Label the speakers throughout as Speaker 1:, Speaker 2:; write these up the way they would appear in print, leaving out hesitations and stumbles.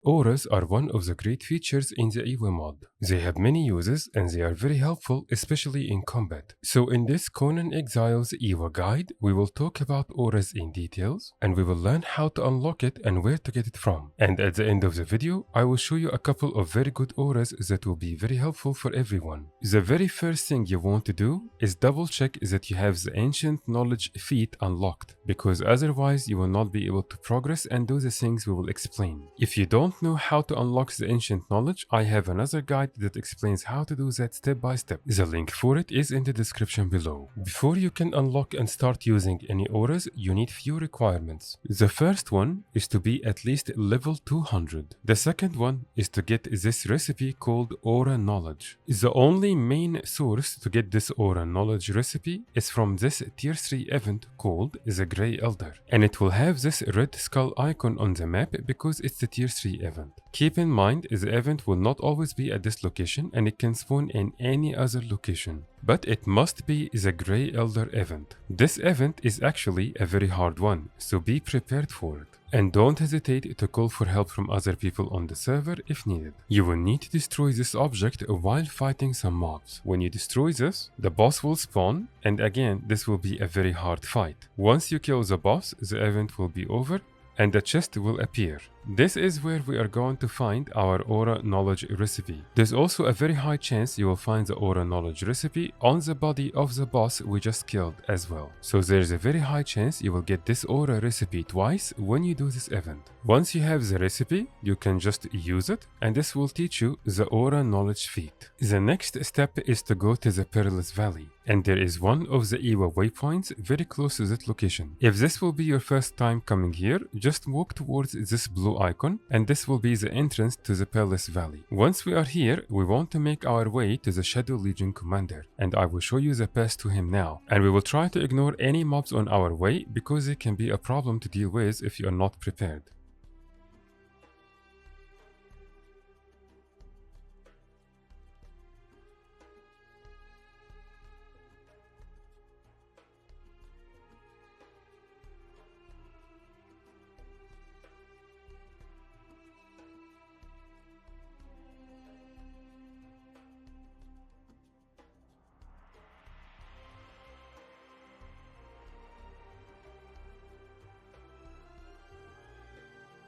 Speaker 1: Auras are one of the great features in the EEWA mod. They have many uses and they are very helpful, especially in combat. So in this Conan Exiles Eewa Guide, we will talk about auras in details and we will learn how to unlock it and where to get it from. And at the end of the video, I will show you a couple of very good auras that will be very helpful for everyone. The very first thing you want to do is double check that you have the Ancient Knowledge feat unlocked, because otherwise you will not be able to progress and do the things we will explain. If you don't know how to unlock the Ancient Knowledge, I have another guide that explains how to do that step by step. The link for it is in the description below. Before you can unlock and start using any auras, you need few requirements. The first one is to be at least level 200. The second one is to get this recipe called Aura Knowledge. The only main source to get this Aura Knowledge recipe is from this tier 3 event called the Grey Elder, and it will have this red skull icon on the map because it's the tier 3 event. Keep in mind, the event will not always be at this location and it can spawn in any other location, but it must be the Grey Elder event. This event is actually a very hard one, so be prepared for it. And don't hesitate to call for help from other people on the server if needed. You will need to destroy this object while fighting some mobs. When you destroy this, the boss will spawn, and again this will be a very hard fight. Once you kill the boss, the event will be over and the chest will appear. This is where we are going to find our Aura Knowledge recipe. There's also a very high chance you will find the Aura Knowledge recipe on the body of the boss we just killed as well. So there's a very high chance you will get this Aura recipe twice when you do this event. Once you have the recipe, you can just use it and this will teach you the Aura Knowledge feat. The next step is to go to the Perilous Valley, and there is one of the EEWA waypoints very close to that location. If this will be your first time coming here, just walk towards this blue icon and this will be the entrance to the Perilous Valley. Once we are here, we want to make our way to the Shadow Legion commander, and I will show you the path to him now. And we will try to ignore any mobs on our way because they can be a problem to deal with if you are not prepared.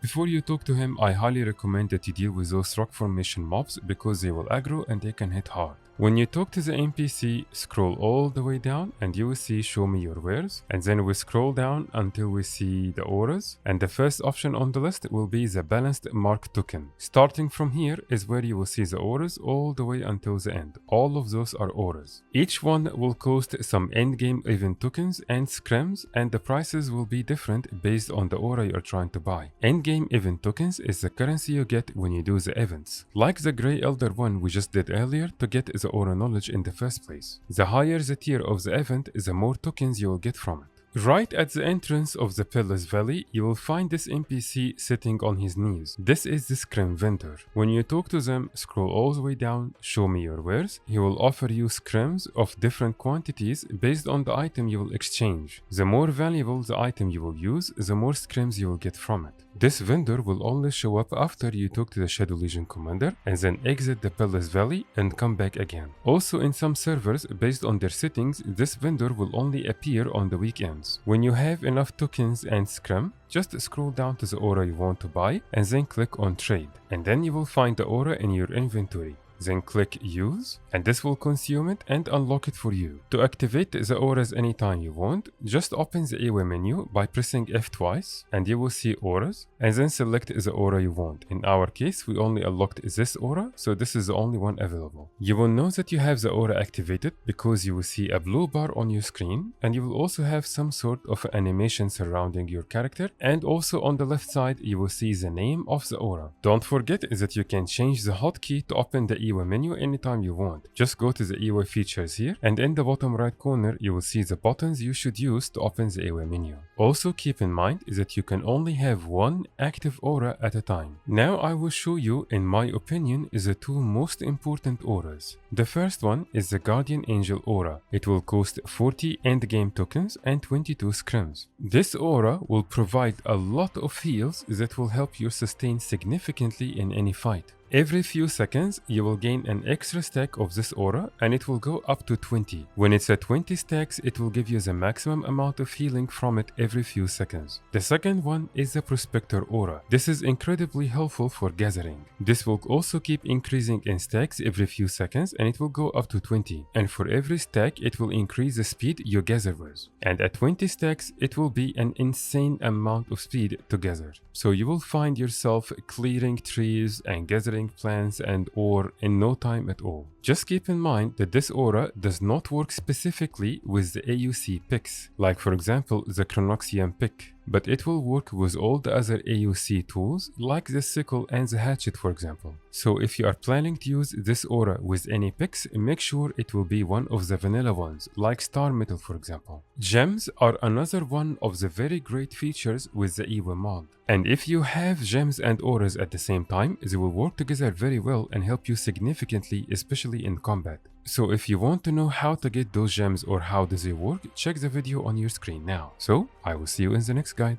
Speaker 1: Before you talk to him, I highly recommend that you deal with those rock formation mobs because they will aggro and they can hit hard. When you talk to the NPC, scroll all the way down and you will see show me your wares, and then we scroll down until we see the auras, and the first option on the list will be the balanced mark token. Starting from here is where you will see the auras all the way until the end. All of those are auras. Each one will cost some endgame event tokens and scrims, and the prices will be different based on the aura you are trying to buy. Endgame event tokens is the currency you get when you do the events, like the Grey Elder one we just did earlier to get the Aura Knowledge in the first place. The higher the tier of the event, the more tokens you will get from it. Right at the entrance of the Perilous Valley, you will find this NPC sitting on his knees. This is the scrim vendor. When you talk to them, scroll all the way down, show me your wares. He will offer you scrims of different quantities based on the item you will exchange. The more valuable the item you will use, the more scrims you will get from it. This vendor will only show up after you talk to the Shadow Legion commander and then exit the Perilous Valley and come back again. Also in some servers, based on their settings, this vendor will only appear on the weekends. When you have enough tokens and scrim, just scroll down to the aura you want to buy and then click on trade, and then you will find the aura in your inventory. Then click use and this will consume it and unlock it for you. To activate the auras anytime you want, just open the EEWA menu by pressing F twice and you will see auras, and then select the aura you want. In our case, we only unlocked this aura, so this is the only one available. You will know that you have the aura activated because you will see a blue bar on your screen, and you will also have some sort of animation surrounding your character, and also on the left side you will see the name of the aura. Don't forget that you can change the hotkey to open the EEWA EEWA menu anytime you want. Just go to the EEWA features here, and in the bottom right corner you will see the buttons you should use to open the EEWA menu. Also keep in mind that you can only have one active aura at a time. Now I will show you, in my opinion, the two most important auras. The first one is the Guardian Angel aura. It will cost 40 endgame tokens and 22 scrims. This aura will provide a lot of heals that will help you sustain significantly in any fight. Every few seconds, you will gain an extra stack of this aura and it will go up to 20. When it's at 20 stacks, it will give you the maximum amount of healing from it every few seconds. The second one is the Prospector aura. This is incredibly helpful for gathering. This will also keep increasing in stacks every few seconds and it will go up to 20. And for every stack, it will increase the speed you gather with. And at 20 stacks, it will be an insane amount of speed to gather. So you will find yourself clearing trees and gathering plants and ore in no time at all. Just keep in mind that this aura does not work specifically with the AUC picks, like for example the Chronoxian pick, but it will work with all the other AUC tools like the sickle and the hatchet for example. So if you are planning to use this aura with any picks, make sure it will be one of the vanilla ones like Star Metal for example. Gems are another one of the very great features with the EEWA mod. And if you have gems and auras at the same time, they will work together very well and help you significantly, especially in combat. So if you want to know how to get those gems or how does it work, check the video on your screen now. So I will see you in the next guide.